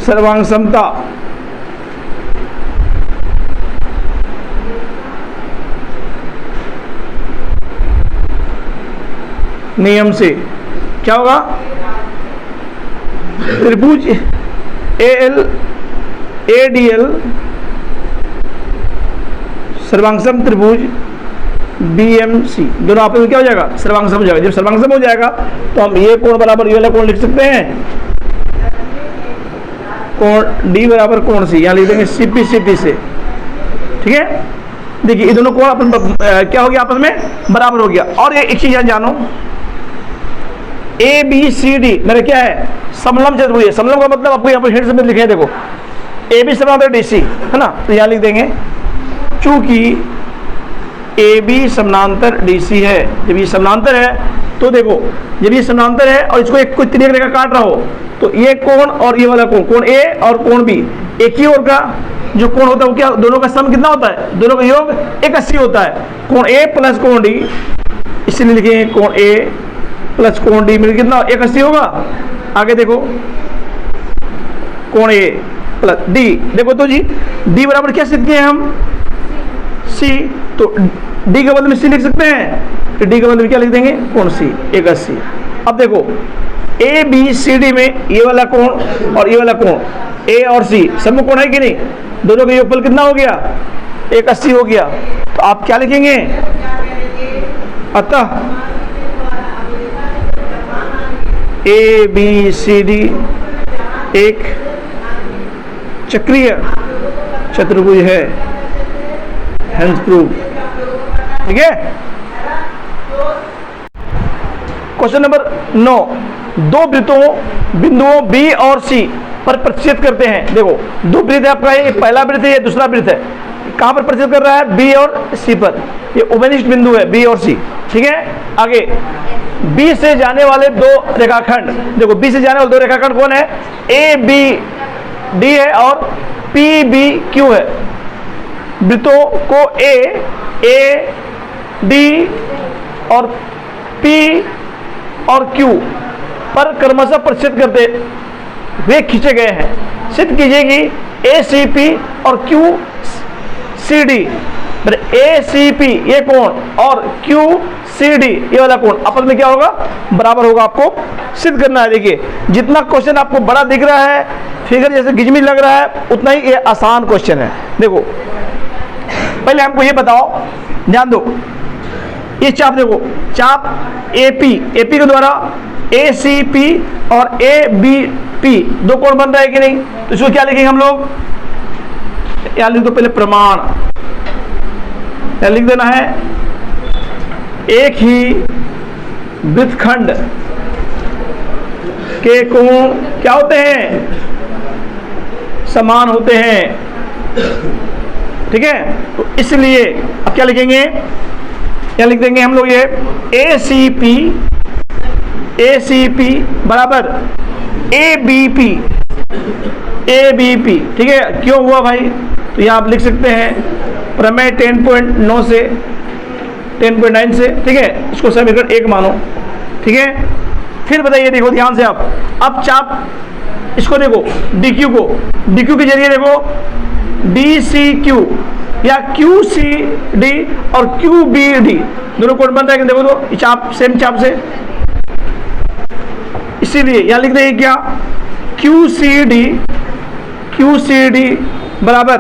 सर्वांग समता, नियम से क्या होगा, त्रिभुज AL ADL सर्वांगसम त्रिभुज BMC, दोनों आपस में क्या हो जाएगा, सर्वांगसम हो जाएगा। जब सर्वांगसम हो जाएगा तो हम ये कोण बराबर ये वाला कोण लिख सकते हैं, कोण D बराबर कोण C, यहाँ लिख देंगे CP से, ठीक है। देखिए ये दोनों कोण अपन क्या हो गया, आपस में बराबर हो गया। और ये एक चीज यहाँ जानो, ABCD मेरा क्या है, समलंब चतुर्भुज है। समलंब का मतलब आपको यहाँ पर हिंट से लिखे हैं, देखो AB समांतर DC है ना, तो यहाँ लिख देंगे चूंकि AB समांतर DC है, जब ये समांतर है तो देखो जब ये समांतर है और इसको एक कोई तिर्यक रेखा काट रहा हो तो ये कोण और ये वाला कोण, कोण A और कोण B, एक ही ओर का जो कोण होता है वो क्या, दोनों का सम कितना होता है, दोनों का योग 180 होता है। कोण A प्लस कोण D, इसलिए लिखेंगे कोण A प्लस कोण D मिल कितना 180 होगा। आगे देखो कोण A प्लस D, देखो तो जी D बराबर क्या सीखते हैं हम C, तो D के बदले में C लिख सकते हैं, तो D के बदले में क्या लिख देंगे कोण C 180। अब देखो ABCD में ये वाला कोण और ये वाला कोण A और C सब में कोण है कि नहीं, दोनों का योगफल कितना हो गया 180 हो गया। तो आप क्या लिखेंगे, अतः ABCD एक चक्रीय चतुर्भुज है, हेंस प्रूव, ठीक है। क्वेश्चन नंबर 9, दो वृत्तों बिंदुओं B और C पर प्रतिच्छेद करते हैं। देखो दो वृत्त है आपका, ये पहला वृत्त है, ये दूसरा वृत्त है, कहां पर प्रतिच्छेद कर रहा है, B और C पर, ये उभयनिष्ठ बिंदु है B और C, ठीक है। आगे B से जाने वाले दो रेखाखंड, देखो B से जाने वाले दो रेखाखंड कौन है, ABD है और PBQ है। वृत्तों को AD और P और Q पर क्रमशः प्रतिच्छेद करते वे खींचे गए हैं। सिद्ध कीजिए कि ACP और QCD, ACP ये कोण और QCD ये वाला कोण आपस में क्या होगा, बराबर होगा। आपको सिद्ध करना है। देखिए जितना क्वेश्चन आपको बड़ा दिख रहा है, फिगर जैसे गिजमी लग रहा है, उतना ही ये आसान क्वेश्चन है। देखो पहले हमको ये बताओ, ध्यान दो, ये चाप देखो, चाप AP के द्वारा ACP और ABP दो कोण बन रहा है कि नहीं, तो इसको क्या लिखेंगे हम लोग, या लिख दो पहले प्रमाण, या लिख देना है एक ही वृत्तखंड के कोण क्या होते हैं, समान होते हैं, ठीक है। तो इसलिए अब क्या लिखेंगे, क्या लिख देंगे हम लोग, ये ACP बराबर ABP, ठीक है। क्यों हुआ भाई, तो यहाँ आप लिख सकते हैं प्रमेय 10.9 से 10.9 से, ठीक है, इसको समीकरण 1 मानो, ठीक है। फिर बताइए, देखो ध्यान से आप, अब चाप इसको देखो DQ के जरिए देखो DCQ या QCD और QBD दोनों कोण बन रहा है, देखो तो चाप सेम चाप से, इसीलिए यहां लिख देंगे क्या, QCD बराबर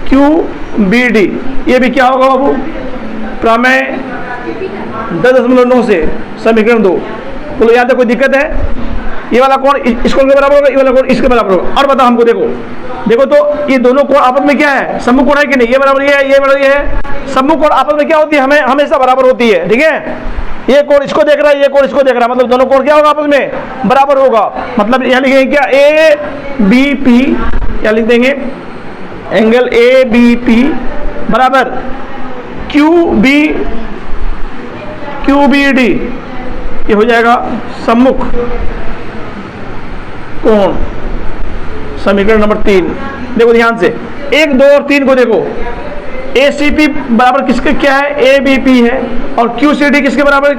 QBD, ये भी क्या होगा बाबू, प्रमेय 10.9 से समीकरण 2। बोलो यहाँ तक कोई दिक्कत है, ये वाला कोण इस कोण के बराबर होगा, ये वाला कोण इसके बराबर होगा। और बताओ हमको, देखो तो ये दोनों कोण आपस में क्या है, सम्मुख कोण है कि नहीं, ये बराबर ये है, ये बराबर ये है। सम्मुख कोण आपस में क्या होती है, हमें हमेशा बराबर होती है, ठीक है। ये कोण इसको देख रहा है, ये कोण इसको देख रहा है, मतलब दोनों कोण क्या होगा, आपस में बराबर होगा। मतलब यहां लिखेंगे क्या, ए बी पी, क्या लिख देंगे, एंगल ए बी पी बराबर क्यू बी डी, ये हो जाएगा सम्मुख कोण। समीकरण नंबर 3 देखो ध्यान से, 1, 2 और 3 को देखो। ए सी पी बराबर किसके क्या है, ए बी पी है, और क्यू सी डी किसके बराबर,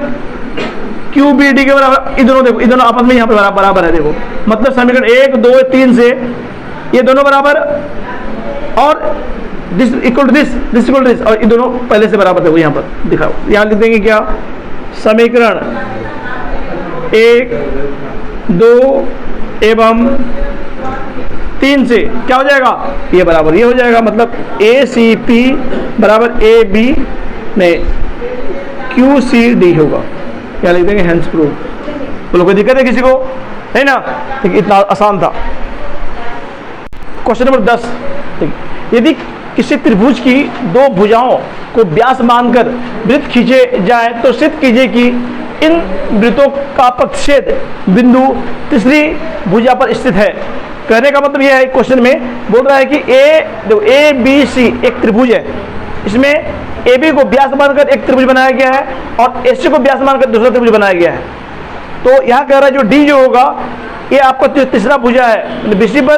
क्यू बी डी के बराबर। ये दोनों देखो, ये दोनों आपस में यहाँ पे बराबर है। देखो मतलब समीकरण 1, 2, 3 से ये दोनों बराबर, और this equal to this equal to this, और ये दोनों पहले से बराबर। देखो यहाँ पर दिखाओ, यहाँ लिख देंगे क्या, समीकरण 1, 2 एवं 3 से क्या हो जाएगा, ये बराबर ये हो जाएगा। मतलब ए सी पी बराबर ए बी में क्यू सी डी होगा। क्या लिख देंगे, हेंस प्रूव। बोलो कोई दिक्कत है किसी को, है ना, इतना आसान था। क्वेश्चन नंबर 10, यदि किसी त्रिभुज की 2 भुजाओं को व्यास मानकर वृत्त खींचे जाए तो सिद्ध कीजिए कि इन वृत्तों का प्रतिच्छेद बिंदु तीसरी भुजा पर स्थित है। कहने का मतलब यह है, क्वेश्चन में बोल रहा है कि ए बी सी एक त्रिभुज है, इसमें ए बी को व्यास मानकर एक त्रिभुज बनाया गया है और एस सी को व्यास मानकर दूसरा त्रिभुज बनाया गया है। तो यहाँ कह रहा है जो डी जो होगा ये आपका तीसरा भुजा है, बी सी पर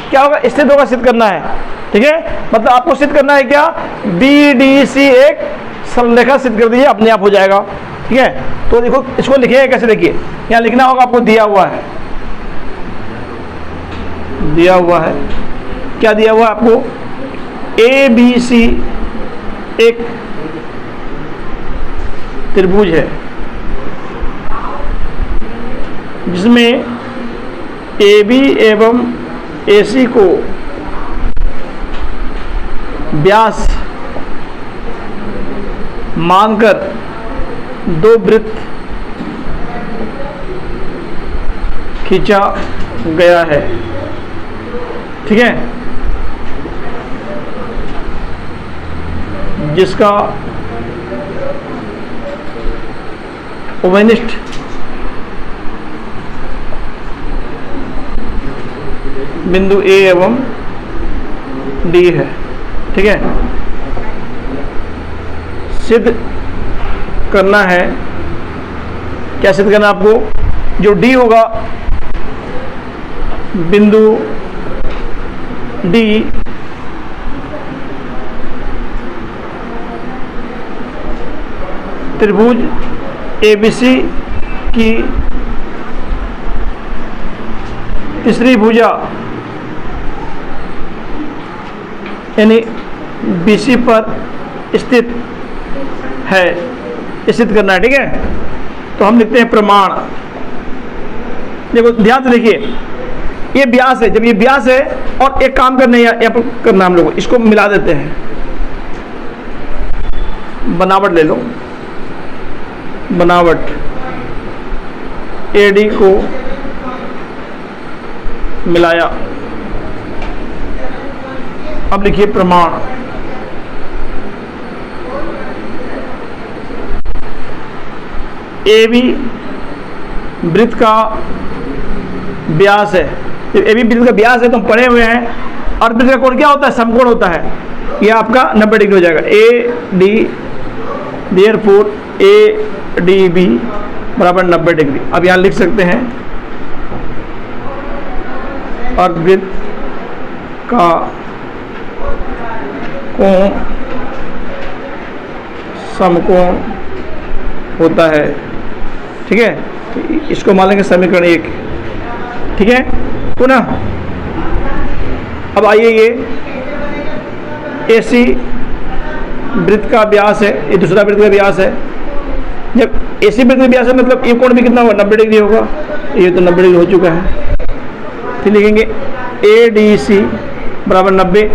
क्या होगा, स्थित होगा, सिद्ध करना है, ठीक है। मतलब आपको सिद्ध करना है क्या, बी डी सी एक सरलरेखा सिद्ध कर दीजिए, अपने आप हो जाएगा, ठीक है। तो देखो इसको लिखिए कैसे, देखिए यहाँ लिखना होगा, आपको दिया हुआ है क्या दिया हुआ है आपको, ए बी सी एक त्रिभुज है जिसमें ए बी एवं ए सी को व्यास मानकर 2 वृत्त खींचा गया है, ठीक है, जिसका उभयनिष्ठ बिंदु ए एवं डी है, ठीक है। सिद्ध करना है, क्या सिद्ध करना है आपको, जो डी होगा बिंदु डी त्रिभुज एबीसी की तीसरी भुजा यानी बीसी पर स्थित है, सिद्ध करना है, ठीक है। तो हम लिखते हैं प्रमाण। देखो ध्यान से देखिए, ये व्यास है, जब ये व्यास है और एक काम करने यहाँ पर करना हम लोग इसको मिला देते हैं, बनावट ले लो, बनावट एडी को मिलाया। अब लिखिए प्रमाण। ए बी वृत्त का व्यास है, ए बी वृत्त का व्यास है तो हम पढ़े हुए हैं, और वृत्त का कोण क्या होता है, समकोण होता है, यह आपका 90 डिग्री हो जाएगा। A D therefore A D B बराबर 90 डिग्री। अब यहाँ लिख सकते हैं, और वृत्त का कोण समकोण होता है, ठीक है। इसको मान लेंगे समीकरण 1, ठीक है। पुनः अब आइए, ये एसी वृत्त का व्यास है, ये दूसरा वृत्त का व्यास है। जब एसी वृत्त का व्यास है मतलब ये कोण भी कितना होगा, 90 डिग्री होगा, ये तो 90 डिग्री हो चुका है। फिर लिखेंगे ए डी सी बराबर 90।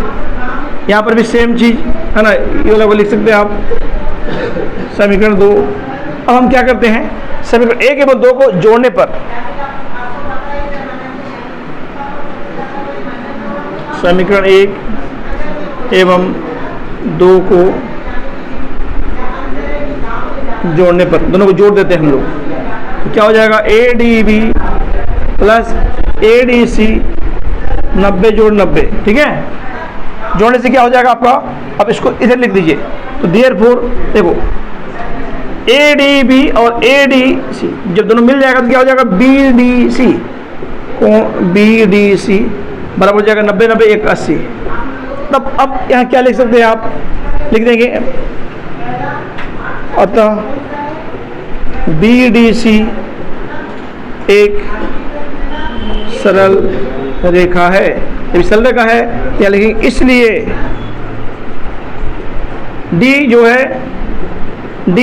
यहाँ पर भी सेम चीज़ है ना, ये वाला लिख सकते हैं आप, समीकरण 2। अब हम क्या करते हैं, समीकरण 1 एवं 2 को जोड़ने पर समीकरण 1 एवं 2 को जोड़ने पर, दोनों को जोड़ देते हैं हम लोग, तो क्या हो जाएगा ADB प्लस ADC 90 जोड़ 90, ठीक है। जोड़ने से क्या हो जाएगा आपका, अब इसको इधर लिख दीजिए, तो देयरफॉर देखो ADB और ADC जब दोनों मिल जाएगा तो क्या हो जाएगा BDC, BDC बराबर हो जाएगा 90 90 1 80। तब अब यहाँ क्या लिख सकते हैं आप, लिख देंगे अतः BDC एक सरल रेखा है। जब सरल रेखा है क्या लिखेंगे, इसलिए D जो है D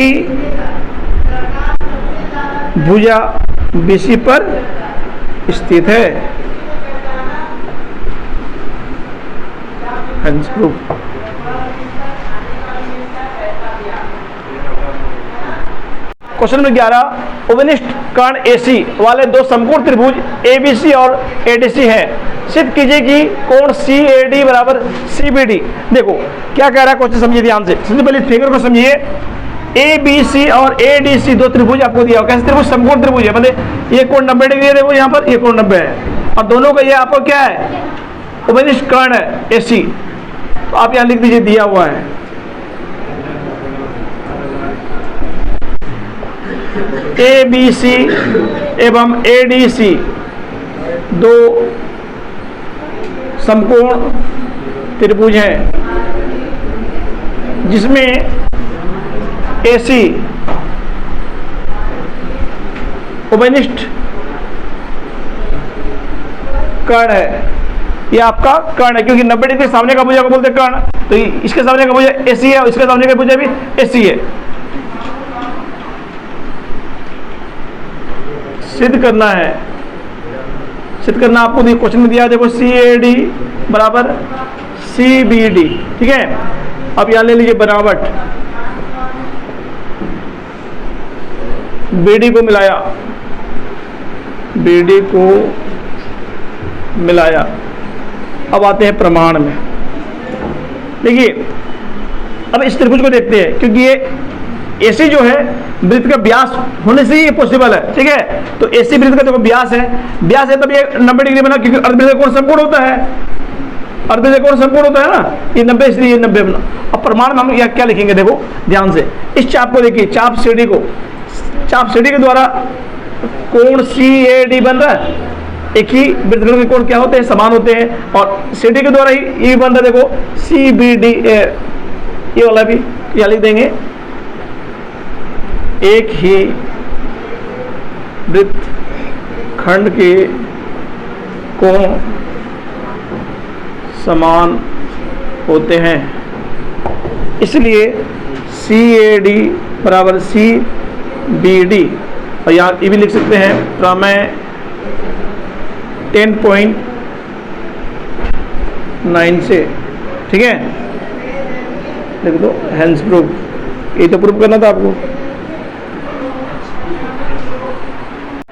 भुजा BC पर स्थित है। Hence proof. क्वेश्चन नंबर 11, उपनिष्ठ कर्ण AC वाले दो समकोण त्रिभुज ABC और ADC हैं। सिद्ध कीजिए कि कोण CAD बराबर CBD। देखो क्या कह रहा है क्वेश्चन, समझिए ध्यान से। सबसे पहले फिगर को समझिए। ABC और ADC दो त्रिभुज आपको दिया, कैसे त्रिभुज, समकोण त्रिभुज है, मतलब ये कोण 90 डिग्री है, देखो यहाँ पर ये कोण 90 है, और दोनों का ये आपको क्या है, उपनिष्ठ कर्ण है AC। तो आप यहाँ लिख दीजिए, दिया हुआ है ABC एवं ADC दो समकोण त्रिभुज हैं, जिसमें AC उपनिष्ठ कर्ण है। ये आपका कर्ण है, क्योंकि 90 डिग्री सामने का भुजा को बोलते हैं कर्ण, तो इसके सामने का भुजा AC है और इसके सामने का भुजा भी AC है। सिद्ध करना है, सिद्ध करना आपको क्वेश्चन में दिया है, देखो CAD बराबर CBD, ठीक है। अब यहां ले लीजिए बनावट, BD को मिलाया, BD को मिलाया। अब आते हैं प्रमाण में। देखिए अब इस त्रिभुज को देखते हैं, क्योंकि ये AC जो है वृत्त का व्यास होने से ही ये पॉसिबल है, ठीक है। तो AC वृत्त का देखो व्यास है, व्यास है तब ये 90 डिग्री बना, क्योंकि अर्धवृत्त का कोण समकोण होता है, अर्धवृत्त का कोण समकोण होता है ना, ये 90 इसलिए ये 90 बना। अब प्रमाण में हम यहाँ क्या लिखेंगे, देखो ध्यान से, इस चाप को देखिए, चाप CD को, चाप CD के द्वारा कोण CAD बन रहा है। एक ही वृत्तखंड के कोण क्या होते हैं, समान होते हैं, और CD के द्वारा ही ये बन रहा है, देखो CBD, ये वाला भी क्या लिख देंगे, एक ही वृत्तखंड के कोण समान होते हैं, इसलिए CAD बराबर CBD। और यहाँ ये भी लिख सकते हैं प्रमेय 10.9 से, ठीक है, लिख दो हेंस प्रूफ। ये तो प्रूफ करना था आपको।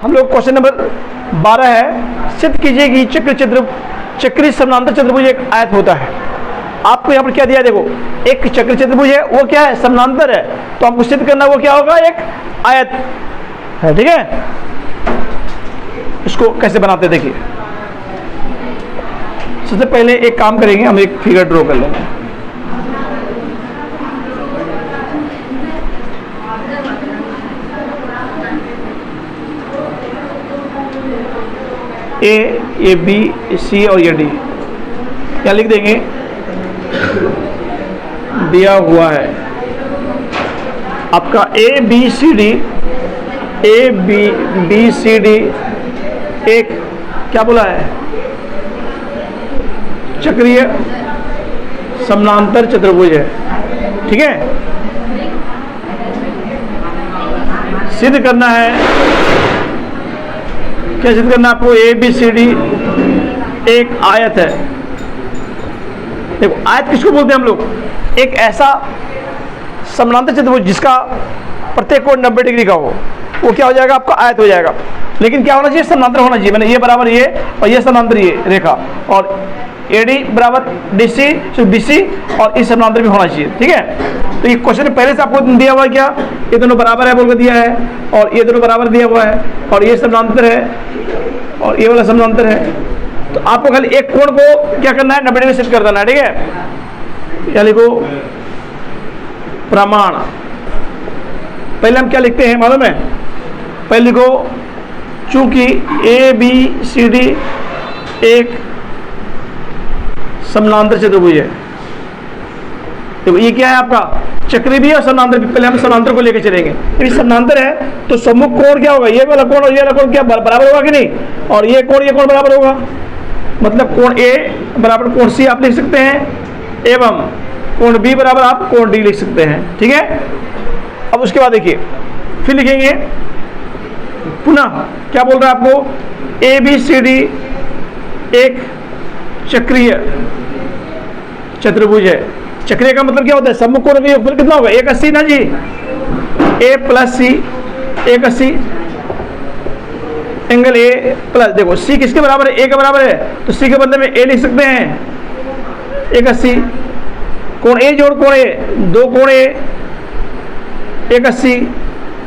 हम लोग क्वेश्चन नंबर 12 है, सिद्ध कीजिए कि चक्री समानांतर चतुर्भुज एक आयत होता है। आपको यहाँ पर क्या दिया है, देखो एक चक्री चतुर्भुज है, वो क्या है, समानांतर है, तो हमको सिद्ध करना वो क्या होगा, एक आयत है, ठीक है। इसको कैसे बनाते हैं देखिए। सबसे पहले एक काम करेंगे, हम एक फिगर ड्रॉ कर लेंगे। ये B, C और ये D क्या लिख देंगे, दिया हुआ है आपका ABCD एक क्या बोला है, चक्रीय समानांतर चतुर्भुज है, ठीक है। सिद्ध करना है, क्या सिद्ध करना है आपको, ABCD एक आयत है। देखो आयत किसको बोलते हैं हम लोग, एक ऐसा समानांतर चतुर्भुज जिसका प्रत्येक कोण 90 डिग्री का हो, वो क्या हो जाएगा, आपका आयत हो जाएगा। लेकिन क्या होना चाहिए, समानांतर होना चाहिए, मैंने ये बराबर ये और ये समानांतर ये रेखा, और AD बराबर DC, BC और इस समानांतर भी होना चाहिए। ठीक है, तो ये क्वेश्चन पहले से आपको दिया हुआ है क्या, ये दोनों बराबर है बोल के दिया है, और ये दोनों बराबर दिया हुआ है, और ये समानांतर है, और ये वाला समानांतर है। तो आपको खाली एक कोण को क्या करना है, 90 डिग्री सेट कर देना है। ठीक है, या लिखो प्रमाण। पहले हम क्या लिखते हैं मालूम है, पहले लिखो चूंकि ABCD एक समानांतर चतुर्भुज है। देखो ये क्या है आपका चक्री भी है और समानांतर भी। पहले हम समानांतर को लेकर चलेंगे। यदि समानांतर है तो सम्मुख कोण क्या होगा, ये वाला कोण और ये वाला कोण क्या बराबर होगा कि नहीं, और ये कोण बराबर होगा, मतलब कोण A बराबर कोण C आप लिख सकते हैं, एवं कोण B बराबर आप कोण D लिख सकते हैं। ठीक है, अब उसके बाद देखिए फिर लिखेंगे पुनः क्या बोल रहा है आपको, ABCD एक चक्रीय चतुर्भुज है। चक्रीय का मतलब क्या होता है, सम्मुख कोण का योगफल कितना होगा, 180 ना जी, A plus C 180, angle A plus, देखो C किसके बराबर है, A के बराबर है, तो C के बदले में A लिख सकते हैं 180, कोण A जोड़ कोण A, दो कोण A 180,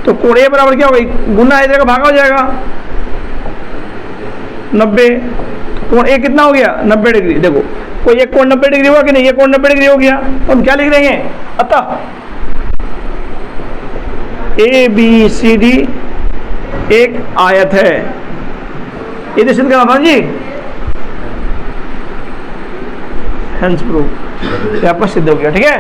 तो कोण A बराबर क्या होगा, गुना इधर का भागा हो जाएगा 90, कोण A कितना हो गया 90 डिग्री। देखो कोई एक कोण 90 डिग्री हुआ कि नहीं, ये कोण 90 डिग्री हो गया, तो हम क्या लिख देंगे, अतः ABCD एक आयत है। ये सिद्ध करना था जी, हेंस प्रूफ, आपका सिद्ध हो गया। ठीक है।